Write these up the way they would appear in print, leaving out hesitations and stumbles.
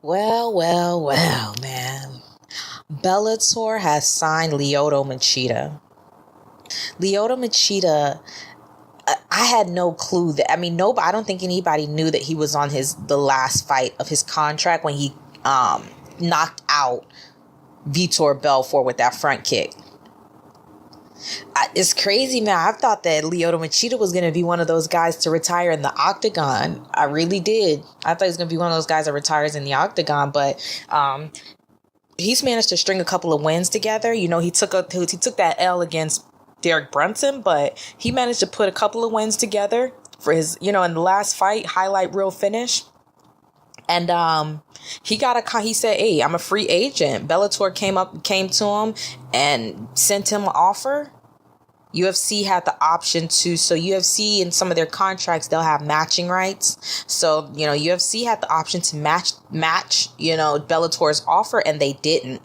Well, man. Bellator has signed Lyoto Machida. Lyoto Machida, I had no clue that, I don't think anybody knew that he was on the last fight of his contract when he knocked out Vitor Belfort with that front kick. It's crazy, man. I thought that Lyoto Machida was going to be one of those guys to retire in the octagon. I really did. I thought he was going to be one of those guys that retires in the octagon, but he's managed to string a couple of wins together. He took that L against Derek Brunson, but he managed to put a couple of wins together for his, in the last fight, highlight reel finish. And he said, "Hey, I'm a free agent." Bellator came to him and sent him an offer. UFC had the option to, so UFC in some of their contracts, they'll have matching rights. So, UFC had the option to match, Bellator's offer, and they didn't.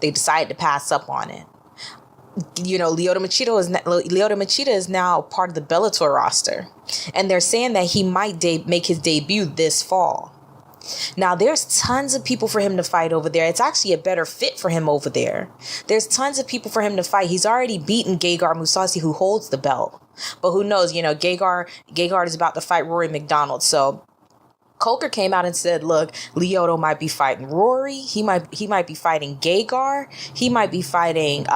They decided to pass up on it. Lyoto Machida is now part of the Bellator roster, and they're saying that he might make his debut this fall. Now, there's tons of people for him to fight over there. It's actually a better fit for him over there. There's tons of people for him to fight. He's already beaten Gegard Mousasi, who holds the belt. But who knows? Gegard is about to fight Rory McDonald. So Coker came out and said, look, Lyoto might be fighting Rory. He might be fighting Gegard. He might be fighting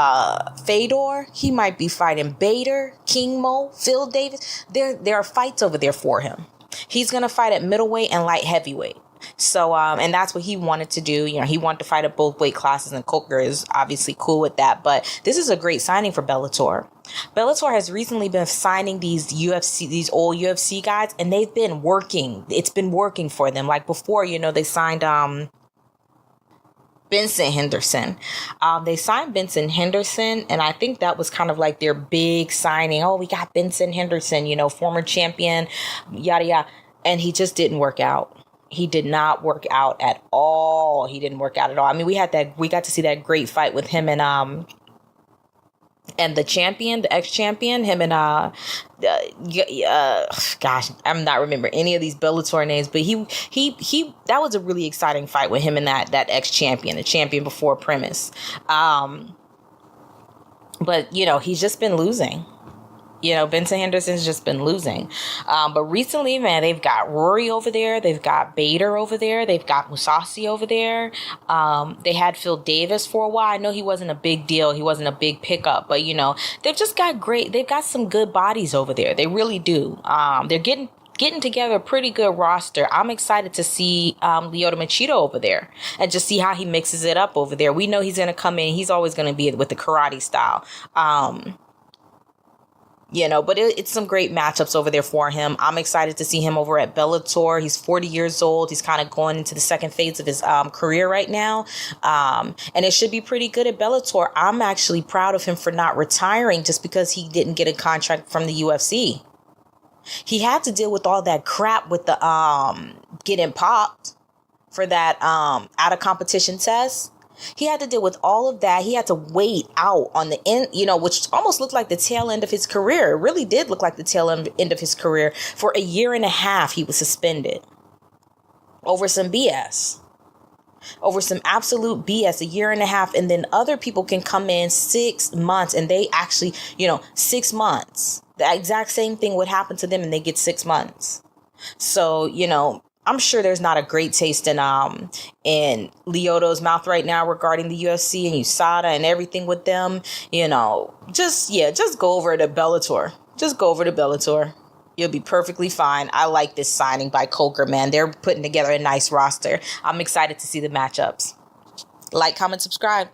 Fedor. He might be fighting Bader, King Mo, Phil Davis. There are fights over there for him. He's going to fight at middleweight and light heavyweight. So, and that's what he wanted to do. He wanted to fight at both weight classes, and Coker is obviously cool with that. But this is a great signing for Bellator. Bellator has recently been signing these old UFC guys, and they've been working. It's been working for them. Like before, they signed Benson Henderson. They signed Benson Henderson, and I think that was kind of like their big signing. Oh, we got Benson Henderson, former champion, yada, yada. And he just didn't work out. He did not work out at all. He didn't work out at all. We got to see that great fight with him and the champion, the ex-champion, him and gosh, I'm not remembering any of these Bellator names, but he that was a really exciting fight with him and that ex-champion, the champion before Premise. But he's just been losing. Benson Henderson's just been losing. But recently, man, they've got Rory over there. They've got Bader over there. They've got Mousasi over there. They had Phil Davis for a while. I know he wasn't a big deal. He wasn't a big pickup. But, they've just got they've got some good bodies over there. They really do. They're getting together a pretty good roster. I'm excited to see Lyoto Machida over there and just see how he mixes it up over there. We know he's going to come in. He's always going to be with the karate style. But it's some great matchups over there for him. I'm excited to see him over at Bellator. He's 40 years old. He's kind of going into the second phase of his career right now. And it should be pretty good at Bellator. I'm actually proud of him for not retiring just because he didn't get a contract from the UFC. He had to deal with all that crap with the getting popped for that out of competition test. He had to deal with all of that. He had to wait out on the end, which almost looked like the tail end of his career. It really did look like the tail end of his career. For a year and a half, he was suspended over some BS, over some absolute BS, a year and a half. And then other people can come in 6 months and they actually, 6 months. The exact same thing would happen to them and they get 6 months. So, I'm sure there's not a great taste in Lyoto's mouth right now regarding the UFC and USADA and everything with them. Just go over to Bellator. Just go over to Bellator. You'll be perfectly fine. I like this signing by Coker, man. They're putting together a nice roster. I'm excited to see the matchups. Like, comment, subscribe.